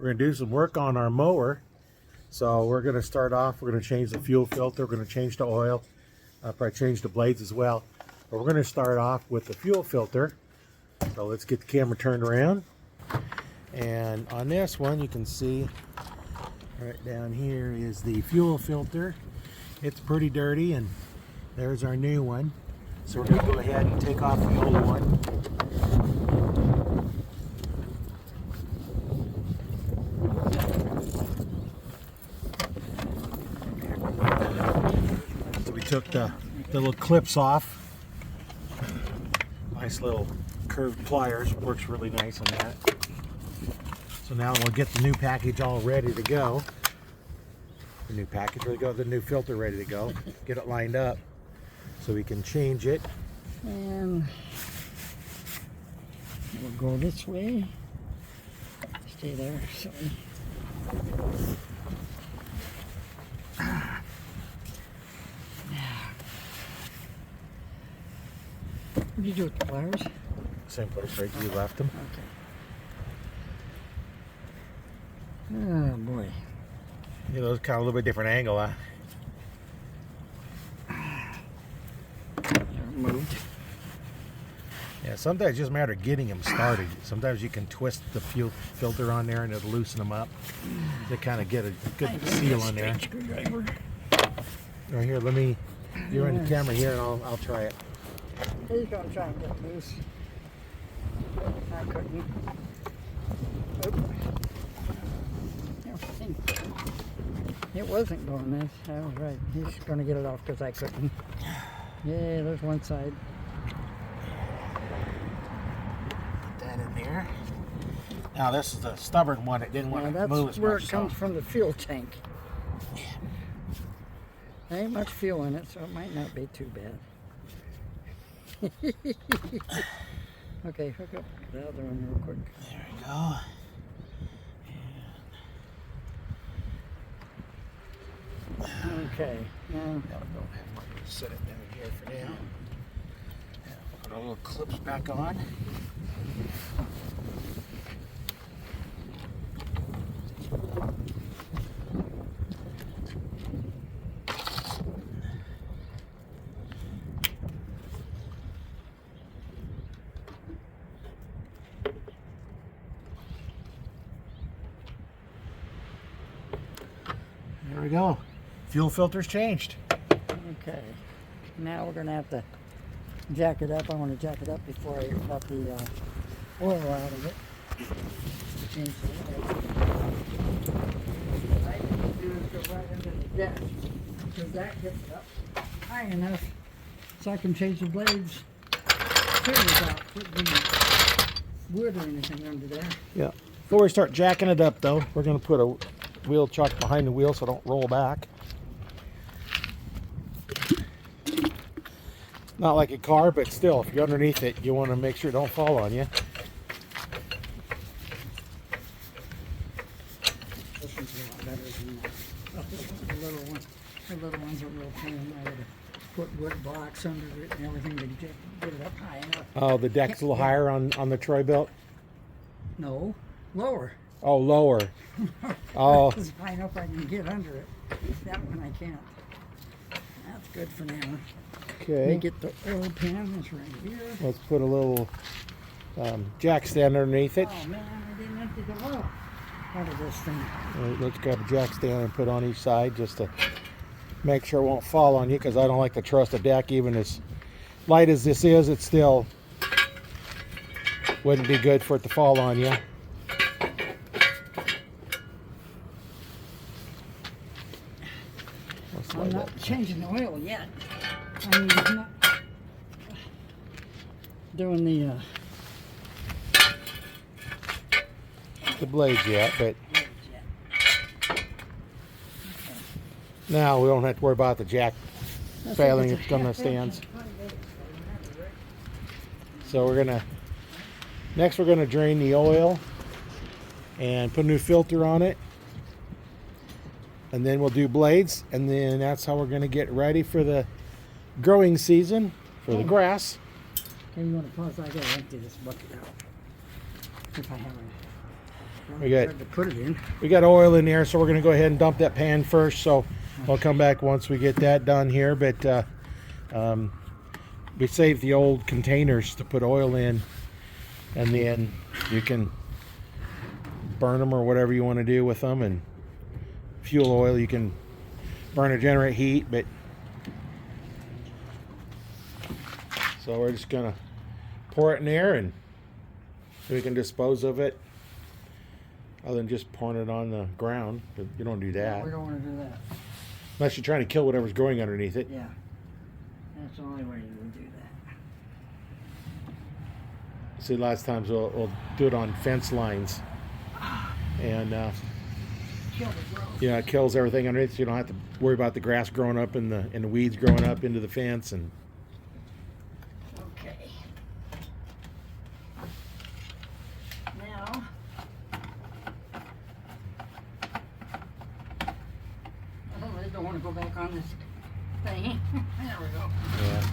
We're going to do some work on our mower. So we're going to start off, we're going to change the fuel filter, we're going to change the oil, probably change the blades as well. But we're going to start off with the fuel filter. So let's get the camera turned around. And on this one you can see right down here is the fuel filter. It's pretty dirty, and there's our new one. So we're going to go ahead and take off the old one. So we took the little clips off. Nice little curved pliers, works really nice on that. So now we'll get the new package all ready to go. The new package ready to go, the new filter ready to go. Get it lined up so we can change it. And we'll go this way. Stay there. Sorry. What did you do with the pliers? Same place right where you left them. Okay. Oh boy. You know, it's kind of a little bit different angle, huh? Moved. Yeah, sometimes it's just a matter of getting them started. Sometimes you can twist the fuel filter on there and it'll loosen them up to kind of get a good seal on there. Right here, let me, you're in the camera here and I'll try it. He's going to try and get loose. I couldn't. Oop. It wasn't going this. I was right. He's going to get it off because I couldn't. Yeah, there's one side. Put that in there. Now this is the stubborn one. It didn't want to move as much. That's where it comes from, the fuel tank. There ain't much fuel in it, so it might not be too bad. Okay, hook up the other one real quick. There we go. Okay, now Now we don't have much to set it down here for now. Put our little clips back on. There we go. Fuel filter's changed. okay. Now we're gonna have to jack it up. I want to jack it up before I got the oil out of it. Change the oil. What I need to do is go right into the jack, because that gets up high enough so I can change the blades clear without putting wood or anything under there. Yeah. Before we start jacking it up though, we're going to put a wheel chuck behind the wheel so it don't roll back. Not like a car, but still, if you're underneath it, you want to make sure it don't fall on you. This one's a lot better than that. The little one. The little ones are real pain. I would have put wood blocks under it and everything to get it up high enough. Oh, the deck's a little higher on the Troy built? No, lower. Oh, lower. Oh. It's high enough I can get under it. That one I can't. That's good for now. Let me Okay. get the oil pan. It's right here. Let's put a little jack stand underneath it. Oh man, I didn't empty the oil out of this thing. Let's grab a jack stand and put on each side just to make sure it won't fall on you, because I don't like to trust a deck. Even as light as this is, it still wouldn't be good for it to fall on you. I'm not changing the oil yet. I'm not doing the blades yet, but now we don't have to worry about the jack failing. It's on the stands. So we're gonna drain the oil and put a new filter on it, and then we'll do blades, and then that's how we're gonna get ready for the growing season for the grass. Okay, you want to pause? I gotta empty this bucket out. If I have it. We got Hard to put it in. we got oil in there, so we're gonna go ahead and dump that pan first. So I'll come back once we get that done here. But we saved the old containers to put oil in, and then you can burn them or whatever you want to do with them. And fuel oil, you can burn or generate heat. But so we're just gonna pour it in there, and we can dispose of it. Other than just pouring it on the ground, but you don't do that. We don't want to do that. Unless you're trying to kill whatever's growing underneath it. Yeah. That's the only way you would do that. See, a lot of times we'll do it on fence lines. And, Kill the growth. you know, it kills everything underneath. So you don't have to worry about the grass growing up and the weeds growing up into the fence. And Okay. Now, I don't want to go back on this thing. There we go. yeah.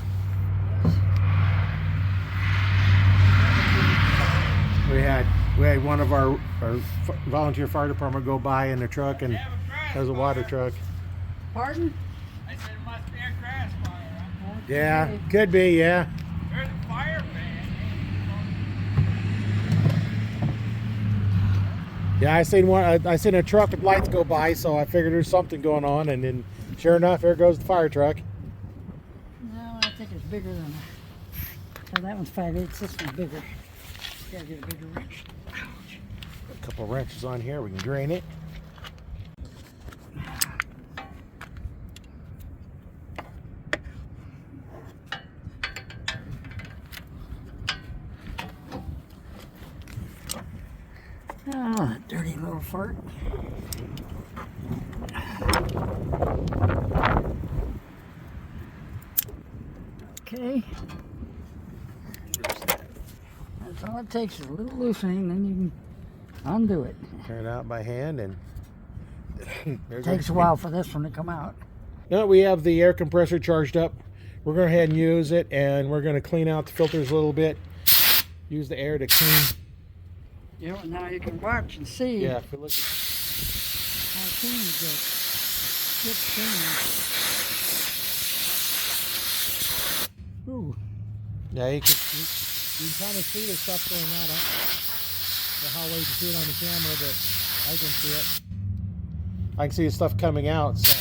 Yes. We had one of our volunteer fire department go by in the truck, and there's a water truck. Pardon? I said it must be a grass fire. Huh? Yeah, Okay. could be, yeah. There's a fire ban. Yeah, I seen one. I seen a truck with lights go by, so I figured there's something going on, and then sure enough, there goes the fire truck. No, I think it's bigger than. Oh, that one's 5/8. This one's bigger. Gotta get a bigger wrench. Ouch. A couple of wrenches on here, we can drain it. Oh, that dirty little fart. Okay. That's all it takes is a little loosening, then you can undo it. Turn it out by hand, and It takes a while for this one to come out. Now that we have the air compressor charged up, we're going to go ahead and use it, and we're going to clean out the filters a little bit. Use the air to clean. You know, now you can watch and see Yeah, if you look at how clean it gets. Gets clean. Ooh. yeah, you can kind of see the stuff going out. I don't know how well you can see it on the camera, but I can see it. I can see the stuff coming out. So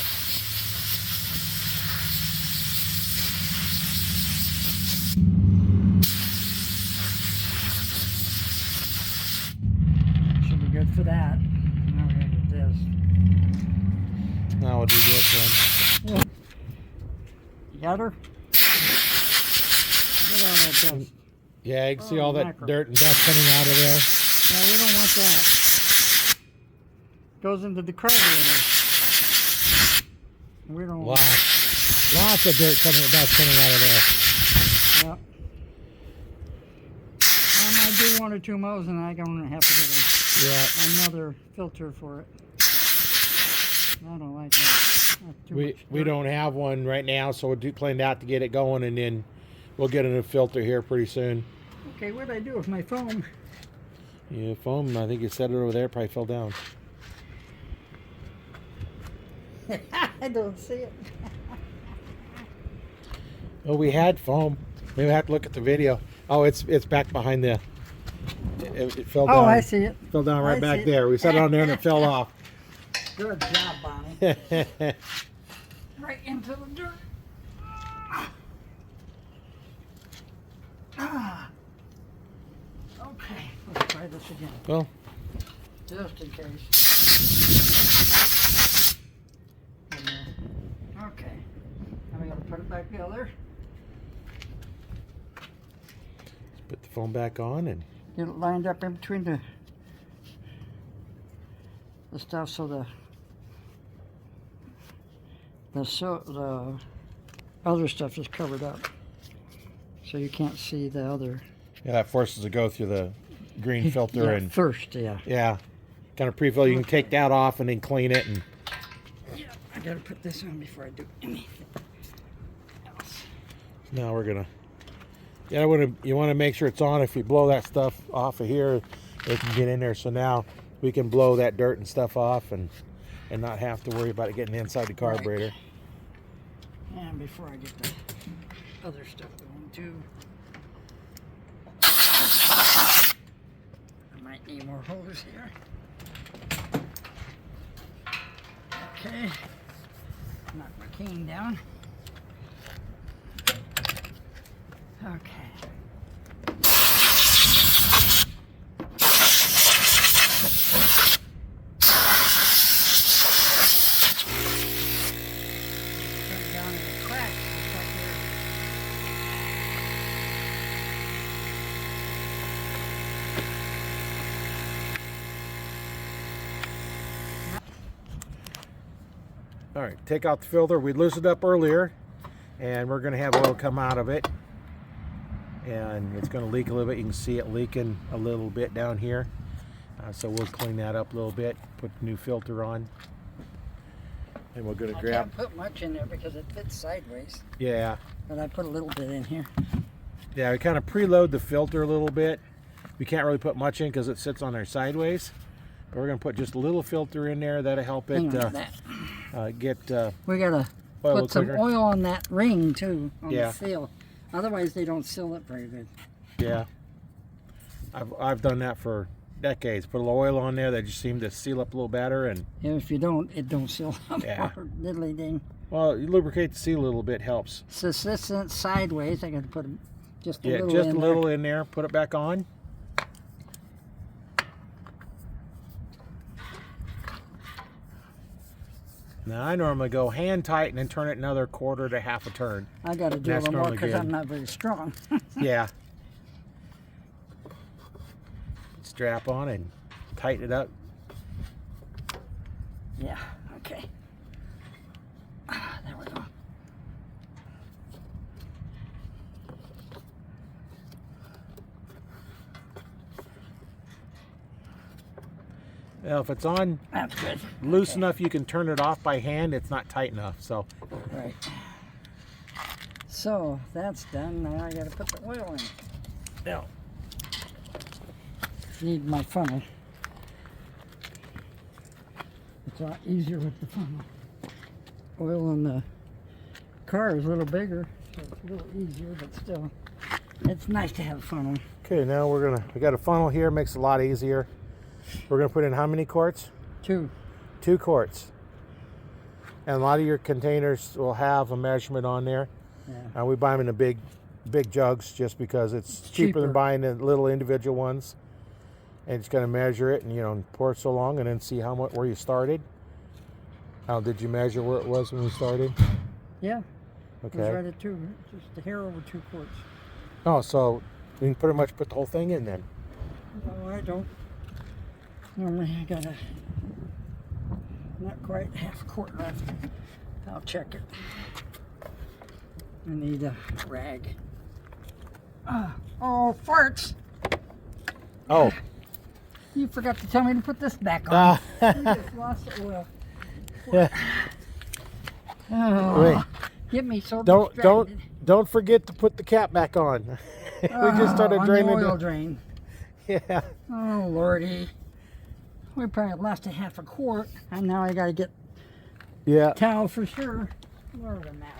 Should be good for that. Now we're gonna get this. now we'll do this one. You got her? Get all that dust. Yeah, you can see all that mackerel. dirt and dust coming out of there. No, we don't want that. Goes into the carburetor. We don't want Lots of dirt dust coming out of there. yeah. I do 1 or 2 mows and I'm gonna have to get Yeah. another filter for it. I don't like that. That's too much We dirt. don't have one right now, so we'll plan out to get it going, and then we'll get a new filter here pretty soon. Okay, what'd I do with my phone? Yeah, foam, I think you set it over there, probably fell down. I don't see it. Oh, we had foam. Maybe I have to look at the video. Oh, it's back behind the. It fell down. Oh, I see it. Fell down right I back see it. there. We set it on there and it fell off. Good job, Bonnie. Right into the dirt. Ah. Okay, let's try this again, Well, just in case. Okay, now we gotta put it back together. put the foam back on, and Get it lined up in between the stuff so the other stuff is covered up, so you can't see the other. yeah, that forces it to go through the green filter Yeah, and first, yeah. yeah, kind of pre-fill. You can take that off and then clean it, and Yeah, I gotta put this on before I do anything else. now we're gonna. Yeah, you want to make sure it's on. If you blow that stuff off of here, it can get in there. So now we can blow that dirt and stuff off and not have to worry about it getting inside the carburetor. And before I get the other stuff going too, I might need more hose here. Okay, knock my cane down. Okay. Turn it down in the cracks just like there. All right, take out the filter. We loosened it up earlier, and we're going to have oil come out of it. And it's going to leak a little bit. You can see it leaking a little bit down here. So we'll clean that up a little bit, put the new filter on. And we're going to I grab... can't put much in there because it fits sideways, Yeah. but I put a little bit in here. Yeah, we kind of preload the filter a little bit. We can't really put much in because it sits on there sideways. But we're going to put just a little filter in there. That'll help it Hang on to that. get We gotta oil put some quicker. oil on that ring too, on Yeah. the seal. Otherwise they don't seal it very good. Yeah. I've done that for decades. Put a little oil on there that just seemed to seal up a little better. And And if you don't, it don't seal up. Yeah. Diddly ding. well, you lubricate the seal a little bit helps. So this is sideways. I gotta put just a Yeah, little just in a little in there. Put it back on. Now I normally go hand tighten and turn it another quarter to half a turn. there. I gotta do a That's little more normally because good. I'm not very strong. Yeah. Strap on and tighten it up. Yeah, okay. There we go. Well, if it's on That's good. loose Okay. enough you can turn it off by hand, it's not tight enough. So Right. So that's done. Now I gotta put the oil in. now, Need my funnel. It's a lot easier with the funnel. Oil in the car is a little bigger, so it's a little easier, but still, it's nice to have a funnel. okay, now we got a funnel here, makes it a lot easier. We're gonna put in how many quarts? 2. 2 quarts. And a lot of your containers will have a measurement on there. Yeah. We buy them in the big jugs just because it's cheaper than Cheaper. buying the little individual ones. And just gonna measure it and pour it so long and then see how much where you started. How did you measure where it was when you started? Yeah, it was Okay. right at 2. Just a hair over 2 quarts. Oh, so you can pretty much put the whole thing in then. No, I don't. Normally I got not quite half a quart left. I'll check it. I need a rag. Oh, farts! Oh. You forgot to tell me to put this back on. You just lost the oil. Yeah. Oh, Wait. get me so Don't distracted. don't forget to put the cap back on. We just started on draining the oil the drain. Yeah. Oh, Lordy. We probably lost a half a quart, and now I gotta get Yeah. towel for sure. More than that.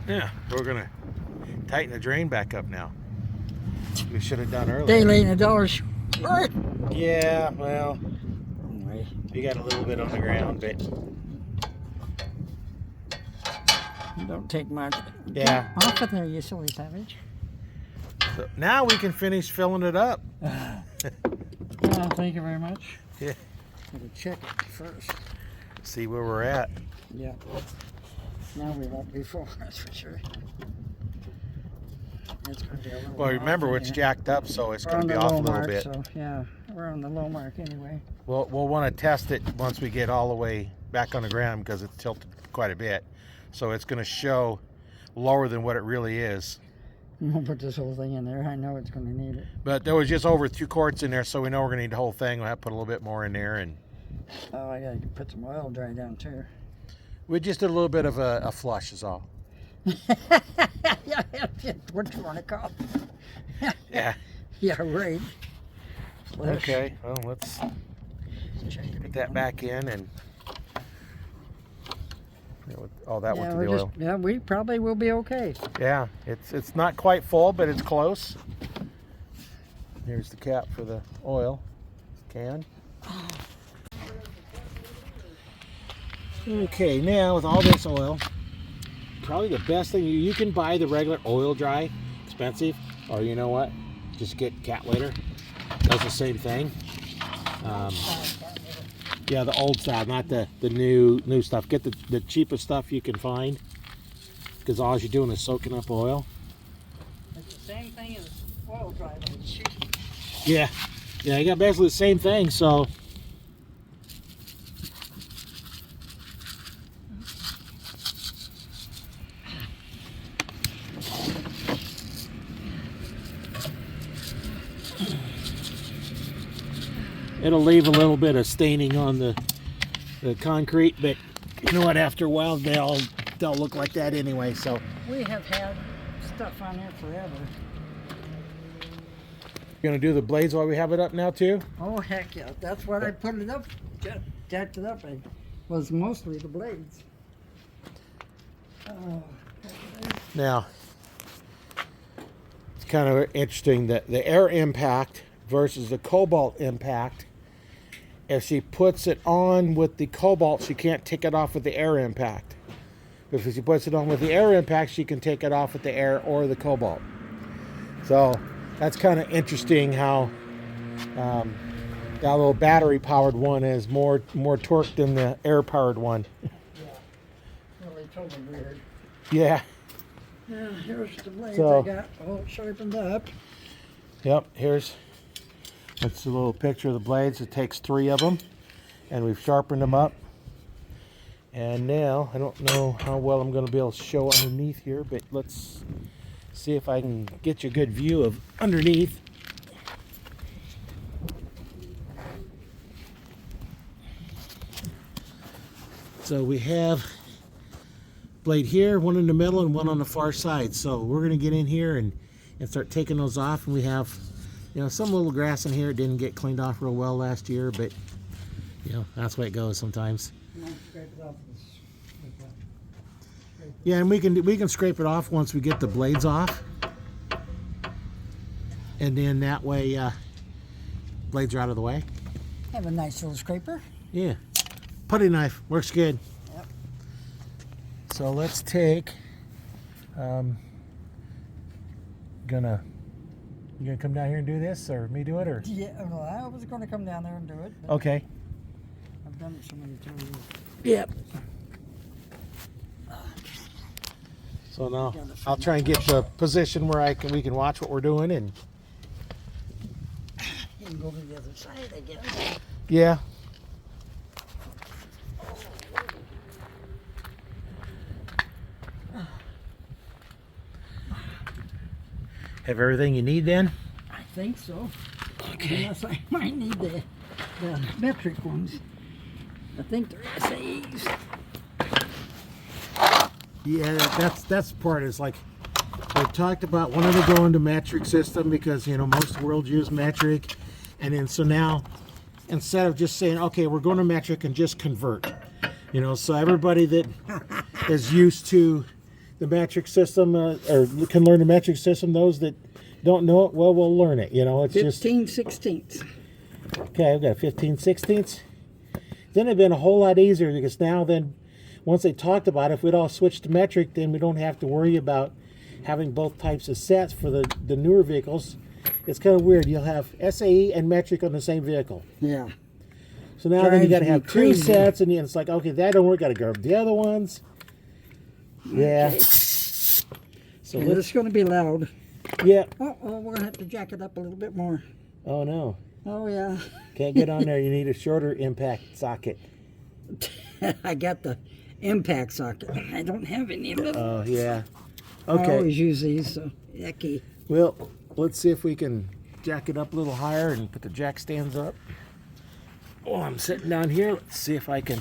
Yeah. We're gonna tighten the drain back up now. We should have done earlier. Day late and a dollar short. Yeah, well, Anyway, you got a little bit on the ground, but don't take much. yeah. Get off of there, you silly savage. So now we can finish filling it up. Well, thank you very much. Yeah. Gotta check it first. See where we're at. Yeah. Now we won't be full, that's for sure. It's gonna be a little Well, remember off in it's here. jacked up, so it's We're going on to be the off a low little mark, bit. So yeah, we're on the low mark anyway. We'll want to test it once we get all the way back on the ground because it's tilted quite a bit. So it's going to show lower than what it really is. We'll put this whole thing in there. I know it's gonna need it. But there was just over 2 quarts in there, so we know we're going to need the whole thing. We'll have to put a little bit more in there. And Oh, I gotta put some oil dry down too. we just did a little bit of a flush is all. Yeah, what you want to call? Yeah. Yeah, right. Okay, well, let's Check it put that again. back in and. Oh, that went Yeah, to the we're oil. yeah, we probably will be okay. Yeah, it's not quite full, but it's close. Here's the cap for the oil can. Okay, now with all this oil, probably the best thing you can buy the regular oil dry, expensive, or you know what, just get cat litter. Does the same thing. Yeah, the old style, not the new stuff. Get the cheapest stuff you can find, because all you're doing is soaking up oil. It's the same thing as oil dry, but it's cheap. Yeah, you got basically the same thing. So it'll leave a little bit of staining on the concrete, but you know what? After a while, they'll look like that anyway. So We have had stuff on there forever. you're gonna do the blades while we have it up now too. Oh heck yeah! That's what I put it up, jacked it up. It was mostly the blades. Oh, Now it's kind of interesting that the air impact versus the cobalt impact. If she puts it on with the cobalt, she can't take it off with the air impact. If she puts it on with the air impact, she can take it off with the air or the cobalt. So that's kind of interesting how that little battery-powered one is more torque than the air-powered one. really totally weird. Yeah. Yeah, here's the blades So- I got all sharpened up. Yep. That's a little picture of the blades. It takes 3 of them, and we've sharpened them up. And now I don't know how well I'm going to be able to show underneath here, but let's see if I can get you a good view of underneath. So we have blade here, one in the middle and one on the far side. So we're going to get in here and start taking those off. And we have, some little grass in here. It didn't get cleaned off real well last year, but that's the way it goes sometimes. Yeah, and we can scrape it off once we get the blades off, and then that way blades are out of the way. Have a nice little scraper. Yeah, putty knife works good. Yep. So let's take. You gonna come down here and do this, or me do it, or? Yeah, well, I was going to come down there and do it. But Okay. I've done it so many times. Yep. So now I'll try and get the position where we can watch what we're doing, and You can go to the other side, I guess. yeah. Have everything you need then? I think so. Okay. Unless I might need the metric ones. I think they're SAEs. Yeah, that's the part. Is like we talked about wanting to go into metric system because most worlds use metric, and then so now instead of just saying okay we're going to metric and just convert, so everybody that is used to the metric system or can learn the metric system, those that don't know it, well, we'll learn it. It's 15/16. okay. I've got 15/16. Then it'd been a whole lot easier because now then. Once they talked about it, if we'd all switched to metric, then we don't have to worry about having both types of sets for the newer vehicles. It's kind of weird. You'll have SAE and metric on the same vehicle. Yeah. So now then you got to Drives me have 2 crazy. sets, and it's like, okay, that don't work. Got to grab the other ones. Yeah. Okay. So Yeah, let's. it's going to be loud. Yeah. Oh, we're going to have to jack it up a little bit more. Oh no. Oh, yeah. Can't get on there. You need a shorter impact socket. I got the impact socket. I don't have any of it. Oh yeah. I Okay. always use these, so yucky. Well, let's see if we can jack it up a little higher and put the jack stands up. Oh, I'm sitting down here. Let's see if I can.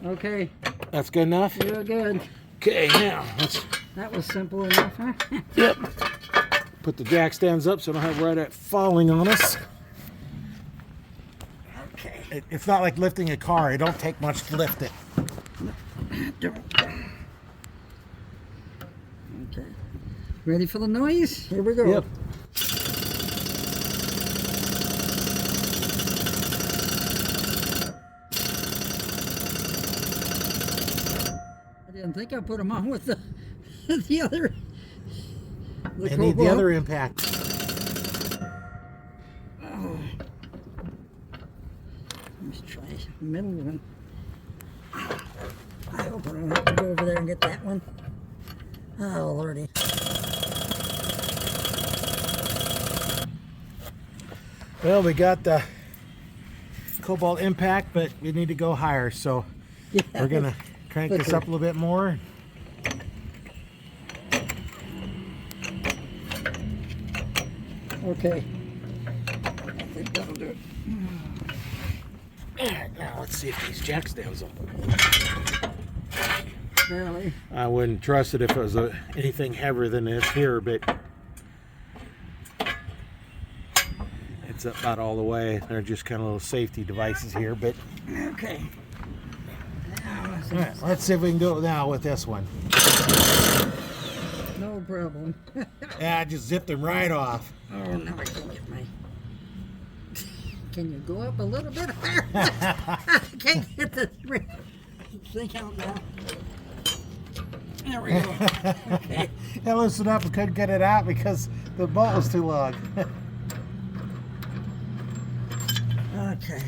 Okay, That's good enough? you're good. Okay, now let's That was simple enough, huh? yep. Put the jack stands up so I don't have right at falling on us. Okay. It's not like lifting a car. It don't take much to lift it. Okay. Ready for the noise? Here we go. Yep. I didn't think I put them on with the the other. I need the other impact. Oh. Let's try the middle one. I hope I don't have to go over there and get that one. Oh, lordy. Well, we got the cobalt impact, but we need to go higher, so Yeah. we're gonna crank this up a little bit more. Okay. I think that'll do it. Alright, now let's see if these jack stands open. Barely. I wouldn't trust it if it was anything heavier than this here, but it's about all the way. They're just kind of little safety devices here, but Okay. Now, all right, let's see if we can do it now with this one. no problem. Yeah, I just zipped them right off. Oh, now I can't get my. Can you go up a little bit higher? I can't get the thing out now. There we go. Okay. I loosened up and couldn't get it out because the bolt was too long. Okay.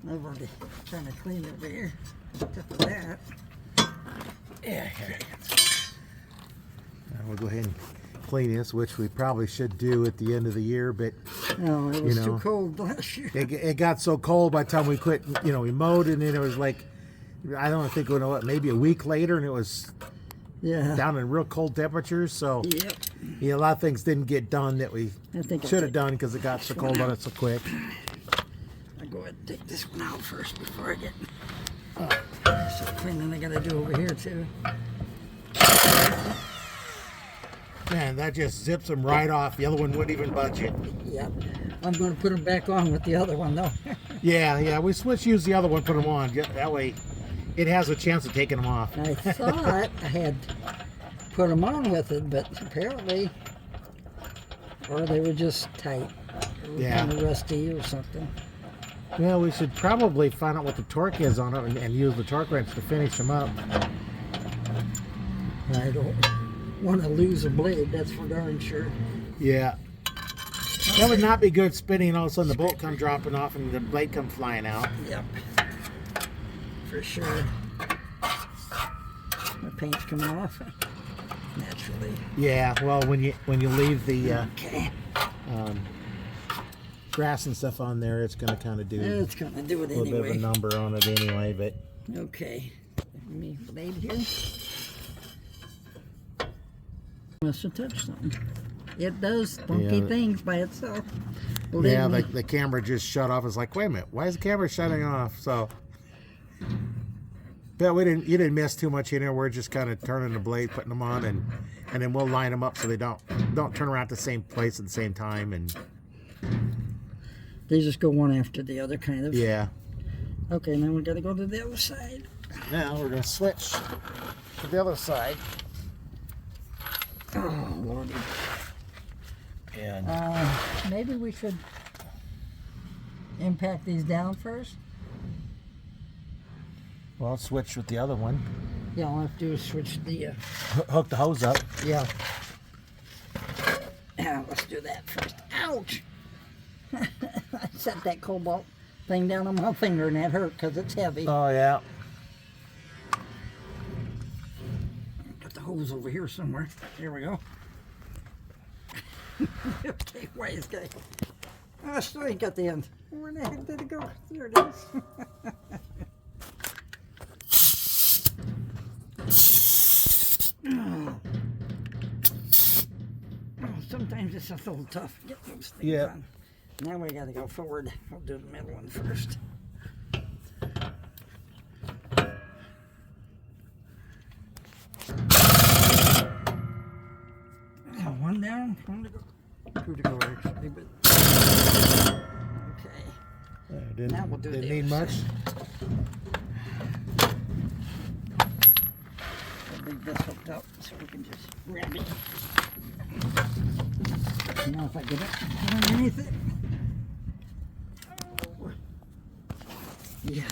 I've already trying to clean it over here. Except for that. Yeah, here. We'll go ahead and clean this, which we probably should do at the end of the year, but No, it was You know, too cold last year. it got so cold by the time we quit, we mowed, and then it was like, I don't think, maybe a week later, and it was Yeah. down in real cold temperatures, so Yep. a lot of things didn't get done that we I think I'll should have take- done because it got so cold on it so quick. I'll go ahead and take this one out first before I get. There's some cleaning I gotta do over here too. Man, that just zips them right off. The other one wouldn't even budge it. Yep. I'm gonna put them back on with the other one though. Yeah, we use the other one, put them on. That way it has a chance of taking them off. I thought I had put them on with it, but apparently, or they were just tight. They were Yeah. kind of rusty or something. Well, we should probably find out what the torque is on it and use the torque wrench to finish them up. I don't want to lose a blade, that's for darn sure. Yeah. That would not be good spinning, all of a sudden the bolt come dropping off and the blade come flying out. Yep. For sure. The paint's coming off naturally. Yeah, well, when you leave the Okay. grass and stuff on there, it's going to kind of do It's gonna do it a little bit of a anyway. number on it anyway, but Okay. Give me a blade here. Must have touched something. It does funky Yeah. things by itself. Believe yeah, me. the camera just shut off. It's like, wait a minute, why is the camera shutting off? So, but you didn't miss too much in there. We're just kind of turning the blade, putting them on, and then we'll line them up so they don't turn around at the same place at the same time. And They just go one after the other, kind of. yeah, Okay, now we gotta go to the other side. now we're gonna switch to the other side. Oh, Lordy. And Maybe we should impact these down first. well, I'll switch with the other one. Yeah, all I have to do is switch the. Hook the hose up. Yeah. Yeah, let's do that first. Ouch! I set that cobalt thing down on my finger and that hurt because it's heavy. Oh yeah. Got the hose over here somewhere. There we go. Okay, why is guy? I still ain't got the end. Where the heck did it go? There it is. Oh, sometimes it's a little tough to get those things Yeah. on. Now we gotta go forward. I'll do the middle one first. one to go. Two to go actually, but okay. Now we'll do didn't the need other much. I'll leave this hooked up so we can just grab it. Now if I get it underneath it. Oh. Yeah.